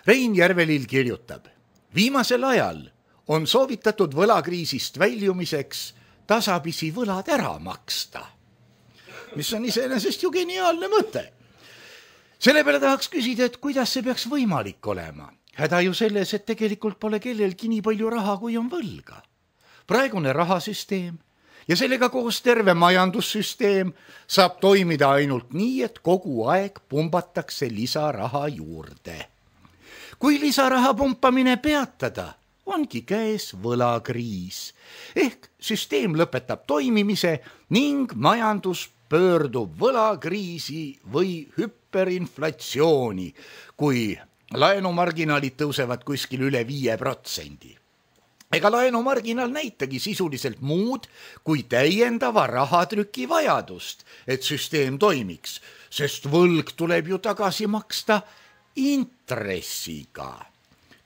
Rein Järvelill kirjutab: viimasel ajal on soovitatud võlakriisist väljumiseks tasapisi võlad ära maksta, mis on iseenesest ju geniaalne mõte. Selle peale tahaks küsida, et kuidas see peaks võimalik olema. Häda ju selles, et tegelikult pole kellelgi nii palju raha, kui on võlga. Praegune rahasüsteem ja sellega koos terve majandussüsteem saab toimida ainult nii, et kogu aeg pumbatakse lisaraha juurde. Kui lisaraha pumpamine peatada, ongi käes võlakriis. Ehk süsteem lõpetab toimimise ning majandus pöördub võlakriisi või hüperinflatsiooni, kui laenumarginaalid tõusevad kuskil üle 5%. Ega laenumarginaal näitagi sisuliselt muud kui täiendava rahatrüki vajadust, et süsteem toimiks, sest võlg tuleb ju tagasi maksta intressiga.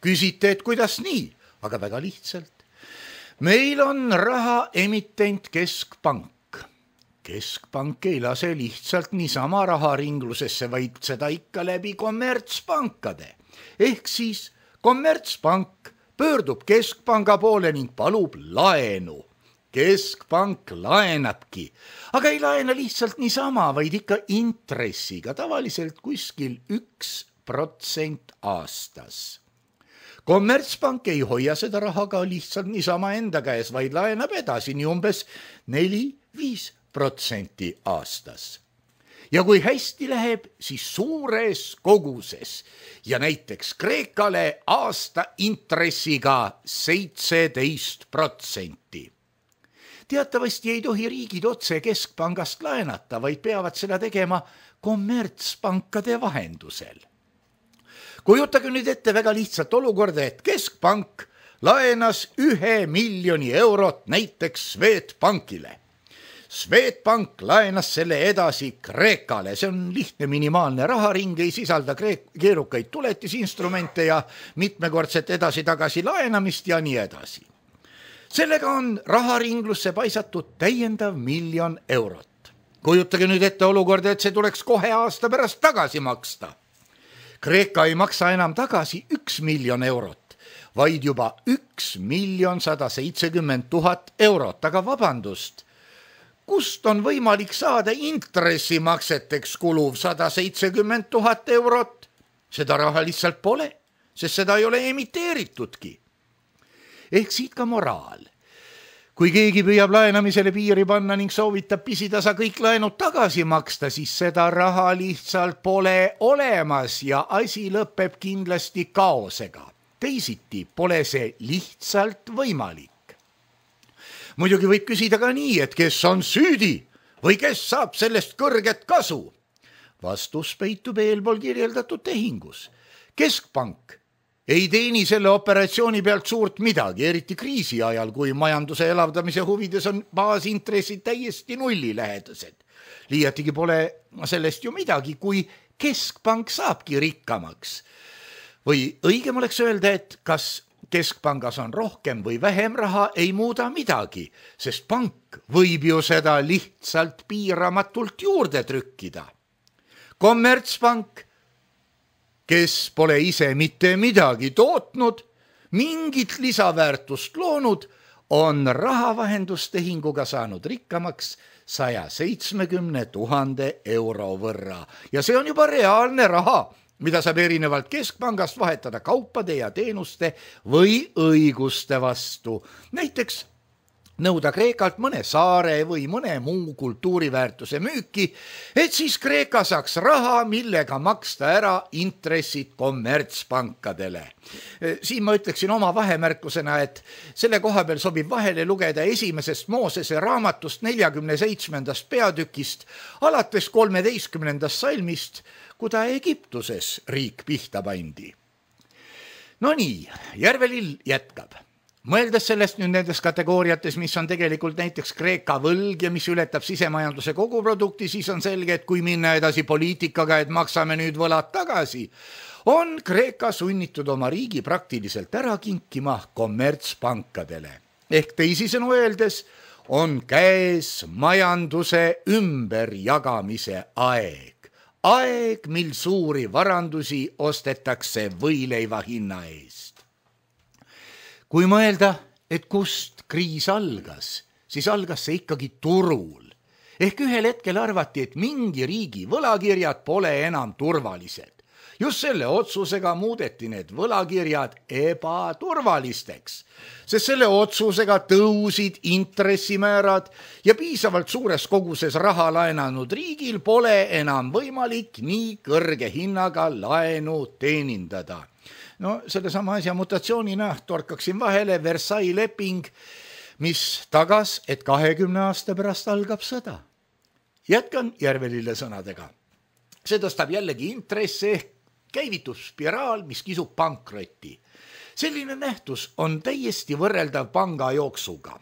Küsite, et kuidas nii? Aga väga lihtsalt. Meil on raha emitent Keskpank. Keskpank ei lase lihtsalt niisama raharinglusesse, vaid seda ikka läbi kommertspankade. Ehk siis kommertspank pöördub Keskpanga poole ning palub laenu. Keskpank laenabki, aga ei laena lihtsalt niisama, vaid ikka intressiga, tavaliselt kuskil 1% aastas. Kommertspank ei hoia seda raha ka lihtsalt niisama enda käes, vaid laenab edasi nii umbes 4-5% aastas. Ja kui hästi läheb, siis suures koguses ja näiteks Kreekale aasta intressiga 17%. Teatavasti ei tohi riigid otse Keskpangast laenata, vaid peavad seda tegema kommertspankade vahendusel. Kujutage nüüd ette väga lihtsalt olukorda, et Keskpank laenas 1 miljoni eurot näiteks Swedbankile. Swedbank laenas selle edasi Kreekale, see on lihtne minimaalne raharing, ei sisalda keerukaid tuletisinstrumente ja mitmekordset edasi-tagasi laenamist ja nii edasi. Sellega on raharinglusse paisatud täiendav 1 miljon eurot. Kujutage nüüd ette olukorda, et see tuleks kohe aasta pärast tagasi maksta. Kreeka ei maksa enam tagasi 1 miljon eurot, vaid juba 1 170 000 eurot, aga vabandust, kust on võimalik saada intressimakseteks kuluv 170 000 eurot? Seda raha lihtsalt pole, sest seda ei ole emiteeritudki. Ehk siit ka moraal. Kui keegi püüab laenamisele piiri panna ning soovitab pisitasa kõik laenud tagasi maksta, siis seda raha lihtsalt pole olemas ja asi lõpeb kindlasti kaosega. Teisiti pole see lihtsalt võimalik. Muidugi võib küsida ka nii, et kes on süüdi või kes saab sellest kõrget kasu? Vastus peitub eelpool kirjeldatud tehingus. Keskpank ei teeni selle operatsiooni pealt suurt midagi, eriti kriisi ajal, kui majanduse elavdamise huvides on baasintressid täiesti nullilähedased. Liiatigi pole sellest ju midagi, kui Keskpank saabki rikkamaks. Või õigem oleks öelda, et kas Keskpangas on rohkem või vähem raha, ei muuda midagi, sest pank võib ju seda lihtsalt piiramatult juurde trükkida. Kommertspank, kes pole ise mitte midagi tootnud, mingit lisaväärtust loonud, on rahavahendustehinguga saanud rikkamaks 170 000 euro võrra. Ja see on juba reaalne raha, mida saab erinevalt Keskpangast vahetada kaupade ja teenuste või õiguste vastu. Näiteks nõuda Kreekalt mõne saare või mõne muu kultuuriväärtuse müüki, et siis Kreeka saaks raha, millega maksta ära intressid kommertspankadele. Siin ma ütleksin oma vahemärkusena, et selle koha peal sobib vahele lugeda esimesest Moosese raamatust 47. peatükist alates 13. salmist, kuda Egiptuses riik pihta pandi. No nii, Järvelill jätkab. Mõeldes sellest nüüd nendes kategooriates, mis on tegelikult näiteks Kreeka võlg ja mis ületab sisemajanduse koguprodukti, siis on selge, et kui minna edasi poliitikaga, et maksame nüüd võlad tagasi, on Kreeka sunnitud oma riigi praktiliselt ära kinkima kommertspankadele. Ehk teisisõnu öeldes on käes majanduse ümberjagamise aeg. aeg, mil suuri varandusi ostetakse võileiva hinna eest. Kui mõelda, et kust kriis algas, siis algas see ikkagi turul. Ehk ühel hetkel arvati, et mingi riigi võlakirjad pole enam turvalised. Just selle otsusega muudeti need võlakirjad ebaturvalisteks, sest selle otsusega tõusid intressimäärad ja piisavalt suures koguses raha laenanud riigil pole enam võimalik nii kõrge hinnaga laenu teenindada. No selle sama asja mutatsioonina torkaksin vahele Versailles leping, mis tagas, et 20 aasta pärast algab sõda. Jätkan Järvelille sõnadega. See tõstab jällegi intresse, käivitub spiraal, mis kisub pankrotti. Selline nähtus on täiesti võrreldav panga jooksuga.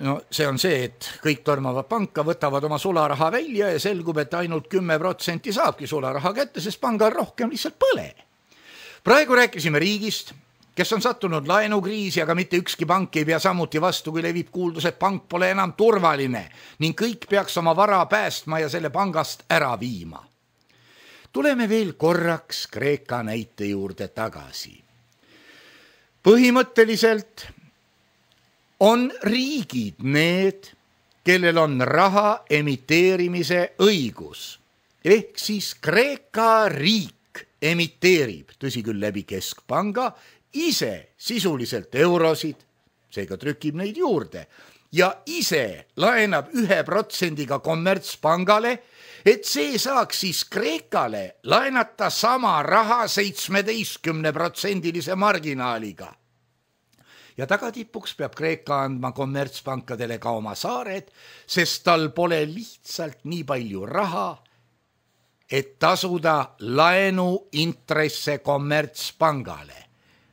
No see on see, et kõik tormavad panka, võtavad oma sularaha välja ja selgub, et ainult 10% saabki sularaha kätte, sest pangal rohkem lihtsalt põle. Praegu rääkisime riigist, kes on sattunud laenukriisi, aga mitte ükski pank ei pea samuti vastu, kui levib kuuldus, et pank pole enam turvaline ning kõik peaks oma vara päästma ja selle pangast ära viima. Tuleme veel korraks Kreeka näite juurde tagasi. Põhimõtteliselt on riigid need, kellel on raha emiteerimise õigus. Ehk siis Kreeka riik emiteerib, tõsi küll läbi keskpanga, ise sisuliselt eurosid, seega trükib neid juurde, ja ise laenab 1% kommertspangale, et see saaks siis Kreekale laenata sama raha 17% marginaaliga. Ja tagatipuks peab Kreeka andma kommertspankadele ka oma saared, sest tal pole lihtsalt nii palju raha, et tasuda laenu intresse kommertspangale.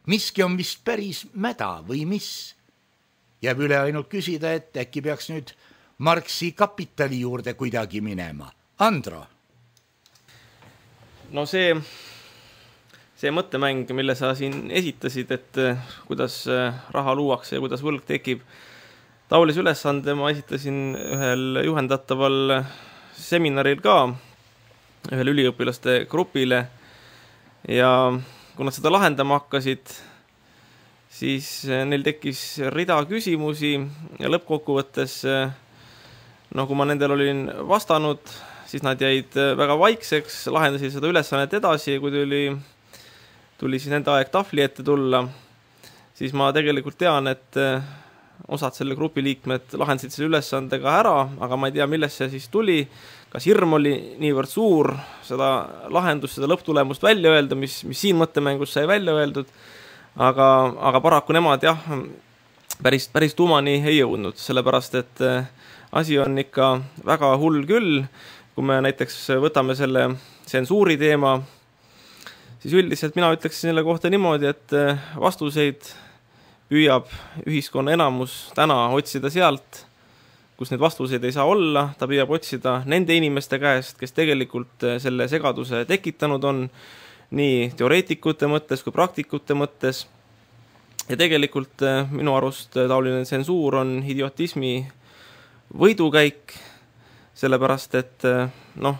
Miski on vist päris mäda või mis? Jääb üle ainult küsida, et äkki peaks nüüd Marxi kapitali juurde kuidagi minema. Andro? No see mõttemäng, mille sa siin esitasid, et kuidas raha luuakse ja kuidas võlg tekib. Taolise ülesande ma esitasin ühel juhendataval seminaril ka, ühele üliõpilaste grupile ja kui nad seda lahendama hakkasid, siis neil tekkis rida küsimusi ja lõppkokkuvõttes, kui ma nendel olin vastanud, siis nad jäid väga vaikseks, lahendasid seda ülesannet edasi ja kui tuli siis nende aeg tahvli ette tulla, siis ma tegelikult tean, et osad selle grupi liikmed lahendasid selle ülesandega ära, aga ma ei tea, millest see siis tuli, kas hirm oli niivõrd suur seda lahendust, seda lõpptulemust välja öelda, mis siin mõttemängus sai välja öeldud, aga paraku nemad jah, päris tuumani ei jõudnud, sellepärast et asi on ikka väga hull küll. Kui me näiteks võtame selle tsensuuri teema, siis üldiselt mina ütleksin selle kohta niimoodi, et vastuseid püüab ühiskonna enamus täna otsida sealt, kus need vastuseid ei saa olla, ta püüab otsida nende inimeste käest, kes tegelikult selle segaduse tekitanud on, nii teoreetikute mõttes kui praktikute mõttes. Ja tegelikult minu arust taoline tsensuur on idiotismi võidukäik, sellepärast et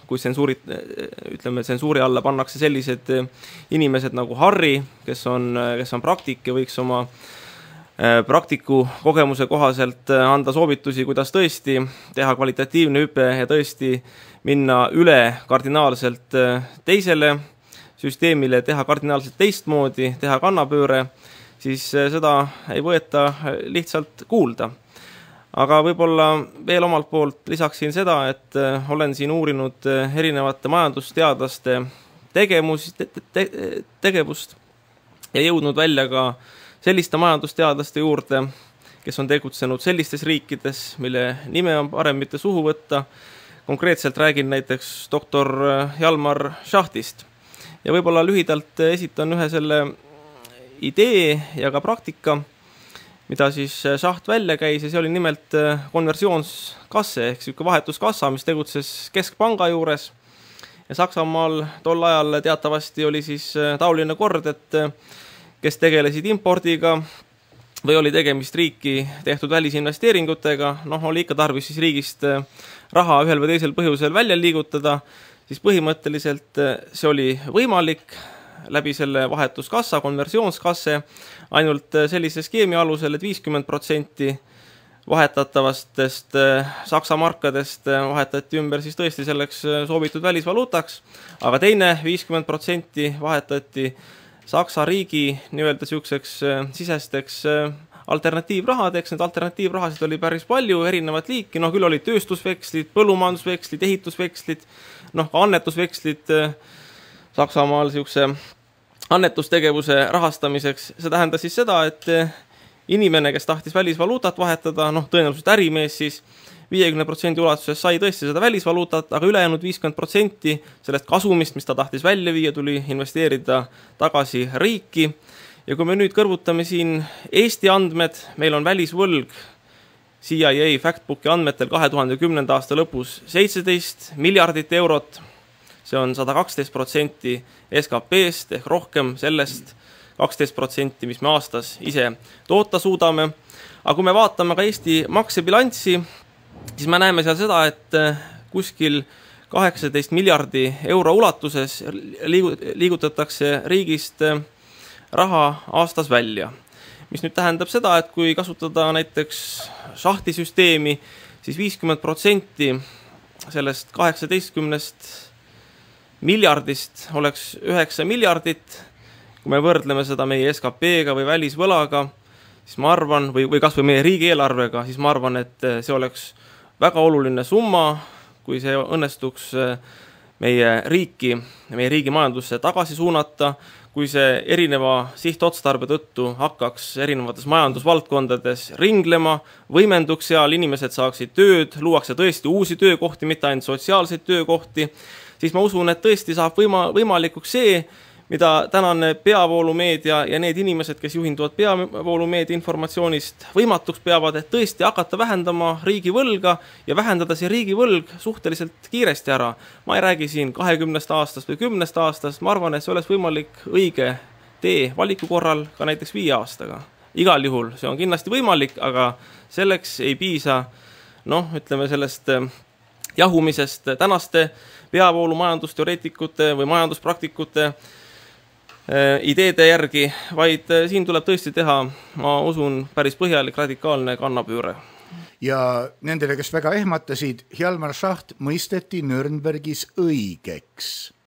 kui tsensuuri alla pannakse sellised inimesed nagu Harri, kes on praktik ja võiks oma praktiku kogemuse kohaselt anda soovitusi, kuidas tõesti teha kvalitatiivne hüpe ja tõesti minna üle kardinaalselt teisele süsteemile, teha kardinaalselt teistmoodi, teha kannapööre, siis seda ei võeta lihtsalt kuulda. Aga võib-olla veel omalt poolt lisaksin seda, et olen siin uurinud erinevate majandusteadlaste tegevust ja jõudnud välja ka selliste majandusteadlaste juurde, kes on tegutsenud sellistes riikides, mille nime on parem mitte suhu võtta. Konkreetselt räägin näiteks doktor Hjalmar Schachtist. Ja võib-olla lühidalt esitan ühe selle idee ja ka praktika, mida siis Schacht välja käis ja see oli nimelt konversioonskasse ehk selline vahetuskassa, mis tegutses keskpanga juures. Ja Saksamaal tol ajal teatavasti oli siis taoline kord, et kes tegelesid impordiga või oli tegemist riiki tehtud välisinvesteeringutega, oli ikka tarvis siis riigist raha ühel või teisel põhjusel välja liigutada, siis põhimõtteliselt see oli võimalik läbi selle vahetuskassa, konversioonskasse, ainult sellise skeemi alusel, et 50% vahetatavastest Saksa markadest vahetati ümber siis tõesti selleks soovitud välisvaluutaks, aga teine 50% vahetati Saksa riigi nii-öelda siukseks sisesteks alternatiivrahadeks. Need alternatiivrahasid oli päris palju erinevat liiki, küll olid tööstusvekslid, põllumajandusvekslid, ehitusvekslid, ka annetusvekslid Saksamaal siukse annetustegevuse rahastamiseks. See tähendas siis seda, et inimene, kes tahtis välisvaluutat vahetada, tõenäoliselt ärimees siis 50% ulatuses sai tõesti seda välisvaluutat, aga ülejäänud 50% sellest kasumist, mis ta tahtis välja viia, tuli investeerida tagasi riiki. Ja kui me nüüd kõrvutame siin Eesti andmed, meil on välisvõlg CIA Factbooki andmetel 2010. aasta lõpus 17 miljardit eurot, see on 112% SKP-st ehk rohkem sellest 12%, mis me aastas ise toota suudame. Aga kui me vaatame ka Eesti maksebilanssi, siis me näeme seal seda, et kuskil 18 miljardi euro ulatuses liigutatakse riigist raha aastas välja. Mis nüüd tähendab seda, et kui kasutada näiteks šahtisüsteemi, siis 50% sellest 18 miljardist oleks 9 miljardit. Kui me võrdleme seda meie SKP-ga või välisvõlaga, siis ma arvan, või kas või meie riigieelarvega, siis ma arvan, et see oleks väga oluline summa, kui see õnnestuks meie riigi majandusse tagasi suunata, kui see erineva sihtotstarbe tõttu hakkaks erinevates majandusvaldkondades ringlema, võimenduks seal, inimesed saaksid tööd, luuakse tõesti uusi töökohti, mitte ainult sotsiaalseid töökohti, siis ma usun, et tõesti saab võimalikuks see, mida tänane peavoolumeedia ja need inimesed, kes juhinduvad peavoolumeedia informatsioonist võimatuks peavad, et tõesti hakata vähendama riigivõlga ja vähendada see riigivõlg suhteliselt kiiresti ära. Ma ei räägi siin 20 aastast või 10 aastast, ma arvan, et see oleks võimalik õige tee valiku korral ka näiteks 5 aastaga. Igal juhul see on kindlasti võimalik, aga selleks ei piisa, ütleme sellest jahumisest tänaste peavoolu majandusteoreetikute või majanduspraktikute ideede järgi, vaid siin tuleb tõesti teha, ma usun, päris põhjalik radikaalne kannapööre. Ja nendele, kes väga ehmatasid, Hjalmar Schacht mõisteti Nürnbergis õigeks.